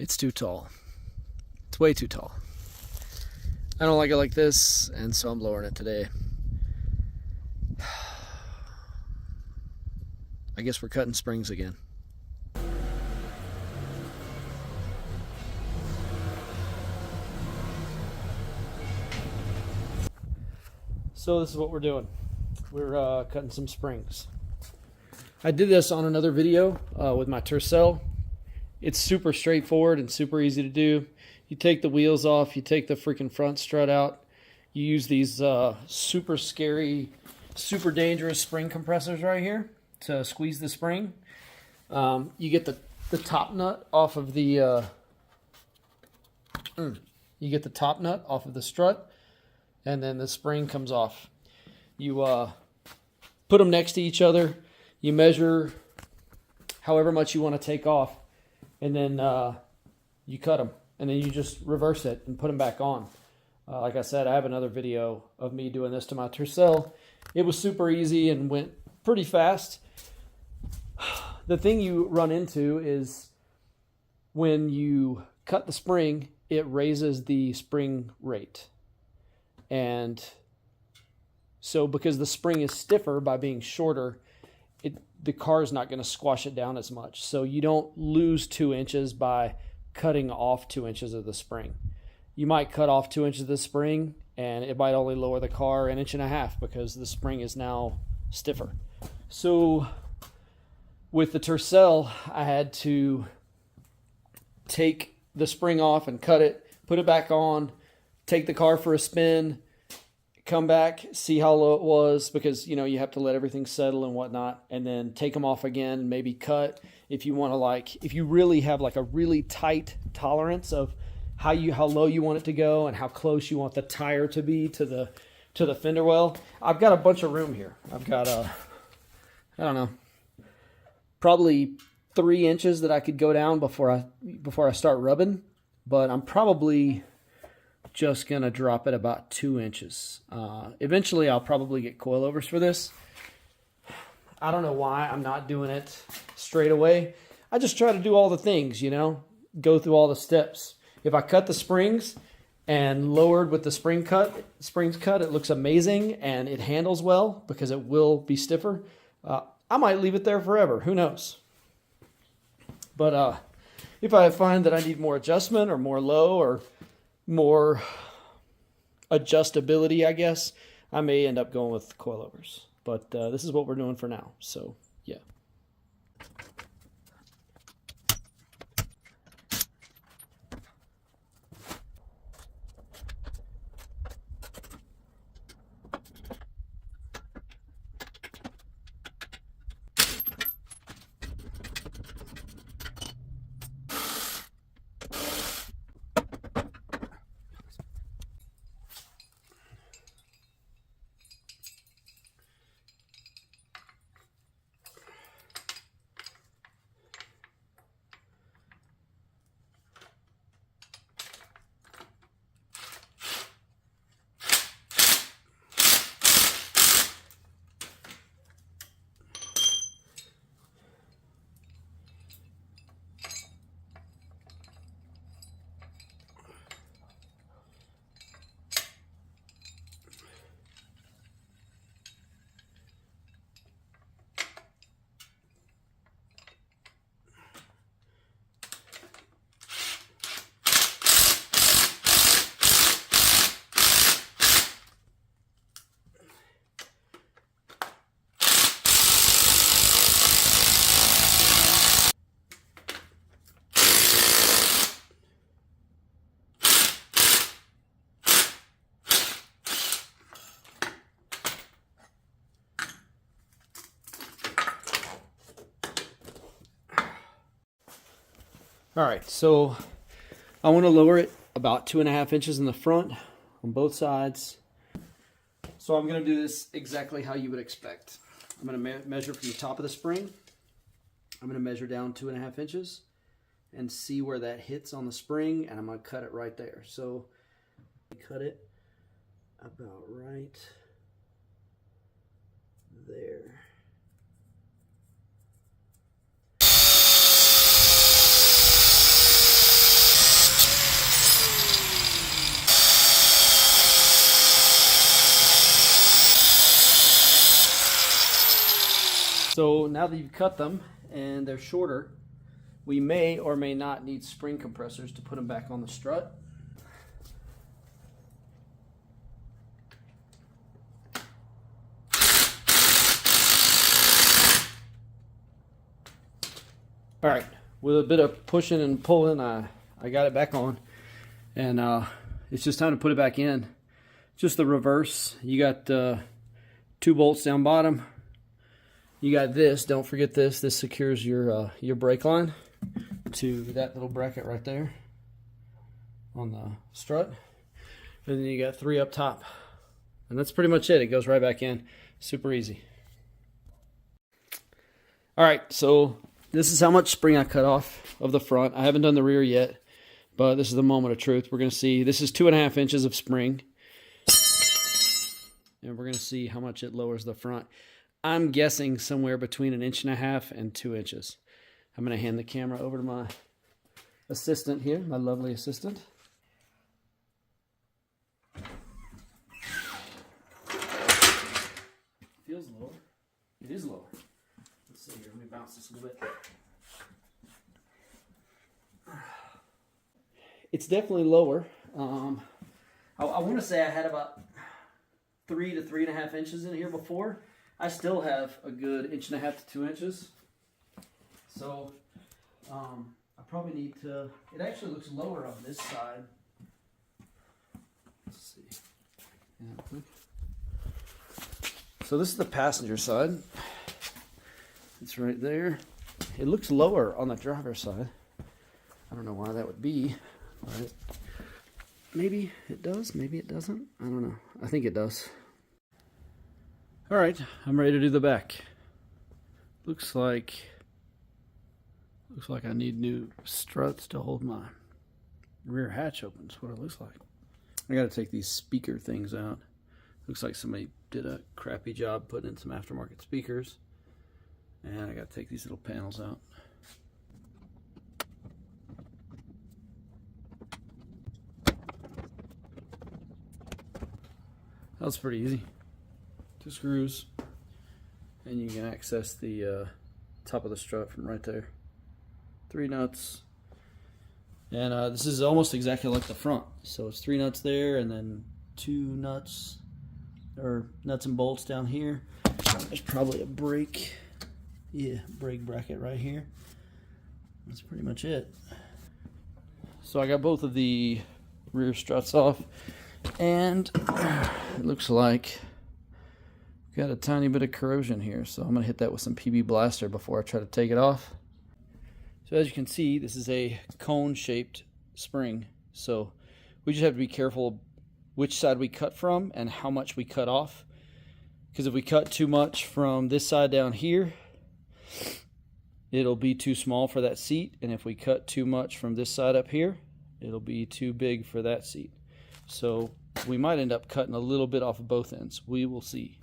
It's too tall. It's way too tall. I don't like it like this, and so I'm lowering it today. I guess we're cutting springs again. So this is what we're doing. We're cutting some springs. I did this on another video with my Tercel. It's super straightforward and super easy to do. You take the wheels off, you take the freaking front strut out. You use these super scary, super dangerous spring compressors right here to squeeze the spring. You get the top nut off of the you get the top nut off of the strut, and then the spring comes off. You put them next to each other. You measure however much you want to take off, and then you cut them, and then you just reverse it and put them back on. Like I said, I have another video of me doing this to my Tercel. It was super easy and went pretty fast. The thing you run into is when you cut the spring, it raises the spring rate. And so because the spring is stiffer by being shorter, the car is not going to squash it down as much. So you don't lose 2 inches by cutting off 2 inches of the spring. You might cut off 2 inches of the spring, and it might only lower the car 1.5 inches because the spring is now stiffer. So with the Tercel, I had to take the spring off and cut it, put it back on, take the car for a spin, come back, see how low it was, because you have to let everything settle and whatnot, and then take them off again and maybe cut if you want to, if you really have like a really tight tolerance of how low you want it to go and how close you want the tire to be to the fender well. I've got a bunch of room here. I've got I don't know, probably 3 inches that I could go down before I start rubbing, but I'm probably just gonna drop it about 2 inches. Eventually I'll probably get coilovers for this. I don't know why I'm not doing it straight away. I just try to do all the things, go through all the steps. If I cut the springs and lowered with the springs cut, it looks amazing and it handles well because it will be stiffer. I might leave it there forever, who knows? But if I find that I need more adjustment or more low or more adjustability, I guess, I may end up going with coilovers. But this is what we're doing for now. So, yeah. All right, so I want to lower it about 2.5 inches in the front on both sides. So I'm going to do this exactly how you would expect. I'm going to measure from the top of the spring. I'm going to measure down 2.5 inches and see where that hits on the spring, and I'm going to cut it right there. So cut it about right there. So now that you've cut them and they're shorter, we may or may not need spring compressors to put them back on the strut. All right, with a bit of pushing and pulling, I got it back on, and it's just time to put it back in. Just the reverse. You got 2 bolts down bottom. You got this. Don't forget this. This secures your brake line to that little bracket right there on the strut, and then you got 3 up top, and that's pretty much it. It goes right back in. Super easy. All right, so this is how much spring I cut off of the front. I haven't done the rear yet, but this is the moment of truth. We're going to see. This is 2.5 inches of spring, and we're going to see how much it lowers the front. I'm guessing somewhere between 1.5 inches and 2 inches. I'm going to hand the camera over to my assistant here, my lovely assistant. Feels lower. It is lower. Let's see here. Let me bounce this a little bit. It's definitely lower. I want to say I had about 3 to 3.5 inches in here before. I still have a good 1.5 to 2 inches. So I probably need to. It actually looks lower on this side. Let's see. Yeah. So this is the passenger side. It's right there. It looks lower on the driver's side. I don't know why that would be, but maybe it does, maybe it doesn't. I don't know. I think it does. All right, I'm ready to do the back. Looks like I need new struts to hold my rear hatch open. That's what it looks like. I got to take these speaker things out. Looks like somebody did a crappy job putting in some aftermarket speakers. And I got to take these little panels out. That was pretty easy. 2 screws, and you can access the top of the strut from right there. 3 nuts, and this is almost exactly like the front. So it's 3 nuts there, and then 2 nuts, or nuts and bolts down here. There's probably a brake, brake bracket right here. That's pretty much it. So I got both of the rear struts off, and it looks like got a tiny bit of corrosion here, so I'm going to hit that with some PB Blaster before I try to take it off. So as you can see, this is a cone-shaped spring, so we just have to be careful which side we cut from and how much we cut off, because if we cut too much from this side down here, it'll be too small for that seat, and if we cut too much from this side up here, it'll be too big for that seat. So we might end up cutting a little bit off of both ends. We will see.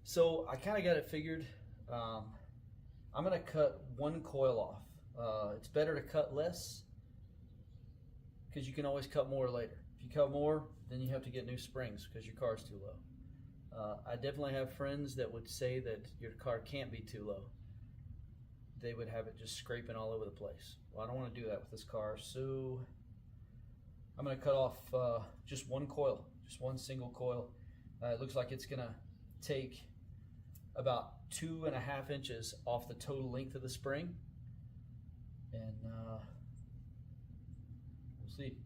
So I kind of got it figured. I'm going to cut 1 coil off. It's better to cut less because you can always cut more later. If you cut more, then you have to get new springs because your car's too low. I definitely have friends that would say that your car can't be too low. They would have it just scraping all over the place. Well, I don't want to do that with this car, so I'm going to cut off just 1 coil, just 1 single coil. It looks like it's going to take about 2.5 inches off the total length of the spring, and we'll see.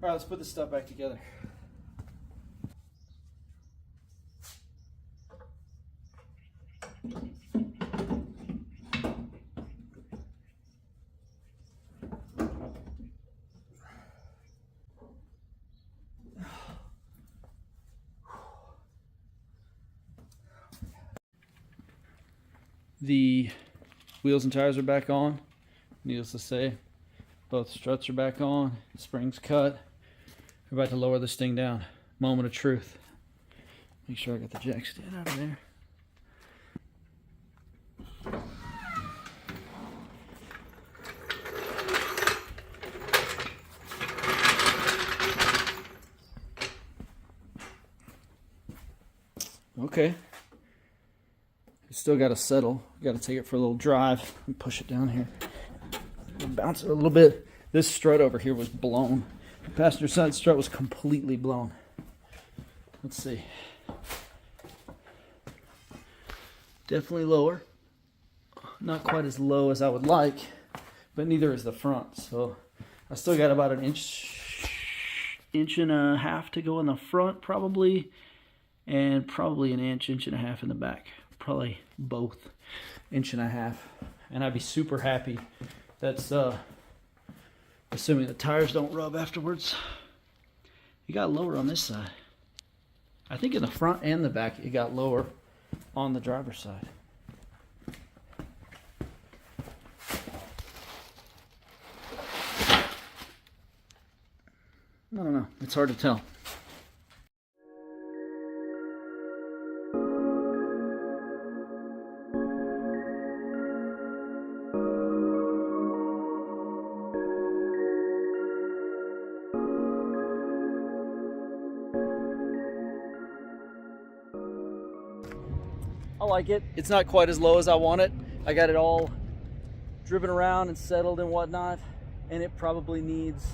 All right, let's put this stuff back together. The wheels and tires are back on, needless to say. Both struts are back on, springs cut. We're about to lower this thing down. Moment of truth. Make sure I got the jack stand out of there. Okay. It's still got to settle. Got to take it for a little drive and push it down here. Bounce it a little bit. This strut over here was blown. The passenger side strut was completely blown. Let's see. Definitely lower. Not quite as low as I would like, but neither is the front. So I still got about an inch and a half to go in the front probably, and probably an inch and a half in the back. Probably both, inch and a half. And I'd be super happy. That's assuming the tires don't rub afterwards. You got lower on this side. I think in the front and the back it got lower on the driver's side. I don't know. It's hard to tell. I like it. It's not quite as low as I want it. I got it all driven around and settled and whatnot, and it probably needs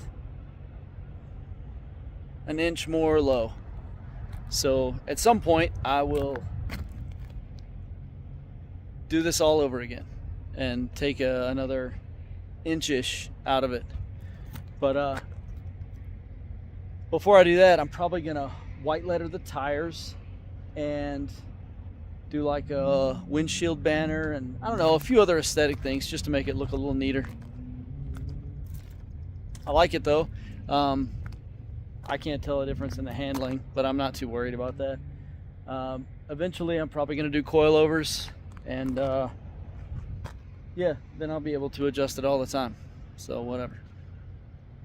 an inch more low. So at some point I will do this all over again and take another inch-ish out of it. But before I do that, I'm probably gonna white letter the tires and do like a windshield banner and I don't know, a few other aesthetic things just to make it look a little neater. I like it though. I can't tell a difference in the handling, but I'm not too worried about that. Eventually I'm probably going to do coilovers, and yeah, then I'll be able to adjust it all the time. So whatever.